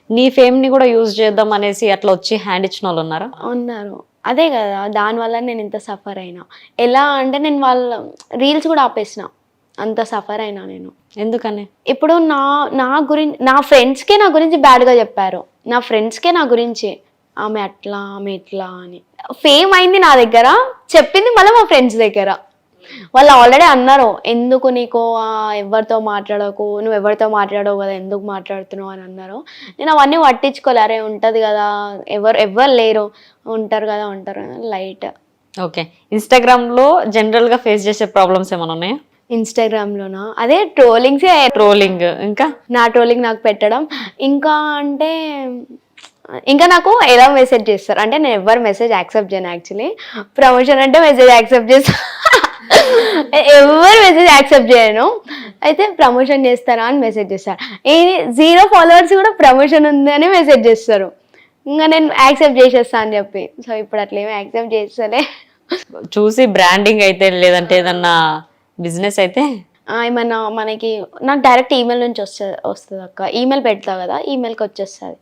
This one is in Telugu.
నీ ఫేమ్ ని కూడా యూజ్ చేద్దాం అనేసి అట్లా వచ్చి హ్యాండ్ ఇచ్చిన వాళ్ళు ఉన్నారా? ఉన్నారు. అదే కదా దానివల్ల నేను ఇంత సఫర్ అయినా. ఎలా అంటే నేను వాళ్ళ రీల్స్ కూడా ఆపేసిన, అంత సఫర్ అయినా నేను. ఎందుకని? ఇప్పుడు నా గురించి నా ఫ్రెండ్స్కే నా గురించి బ్యాడ్గా చెప్పారు, నా ఫ్రెండ్స్కే నా గురించి ఆమె అట్లా ఆమె ఇట్లా అని. ఫేమ్ అయింది నా దగ్గర, చెప్పింది మళ్ళీ మా ఫ్రెండ్స్ దగ్గర. వాళ్ళు ఆల్రెడీ అన్నారు, ఎందుకు నీకు ఎవరితో మాట్లాడకు, నువ్వు ఎవరితో మాట్లాడవు కదా, ఎందుకు మాట్లాడుతున్నావు అని అన్నారు. నేను అవన్నీ పట్టించుకోలే, అరే ఉంటుంది కదా, ఎవరు లేరు, ఉంటారు కదా లైట్. ఓకే. ఇన్స్టాగ్రామ్లో జనరల్గా ఫేస్ చేసే ప్రాబ్లమ్స్ ఏమైనా ఉన్నాయా? ఇన్స్టాగ్రామ్లోనా అదే ట్రోలింగ్సే. ట్రోలింగ్, ఇంకా నా ట్రోలింగ్ నాకు పెట్టడం. ఇంకా అంటే ఇంకా నాకు ఎలా మెసేజ్ చేస్తారు అంటే, నేను ఎవరు మెసేజ్ యాక్సెప్ట్ చేయను యాక్చువల్లీ. ప్రమోషన్ అంటే మెసేజ్ యాక్సెప్ట్ చేస్తాను, ఎవరు మెసేజ్ యాక్సెప్ట్ చేయను. అయితే ప్రమోషన్ చేస్తారా అని మెసేజ్ చేస్తారు. ఇది 0 followers కూడా ప్రమోషన్ ఉంది అని మెసేజ్ చేస్తారు. ఇంకా నేను యాక్సెప్ట్ చేసేస్తా అని చెప్పి. సో ఇప్పుడు అట్లా ఏమి యాక్సెప్ట్ చేస్తలే. చూసి బ్రాండింగ్ అయితే లేదంటే ఏదన్నా బిజినెస్ అయితే ఏమన్నా మనకి నాకు డైరెక్ట్ ఈమెయిల్ నుంచి వస్తుంది అక్క. ఈమెయిల్ పెడతా కదా, ఈమెయిల్కి వచ్చేస్తుంది.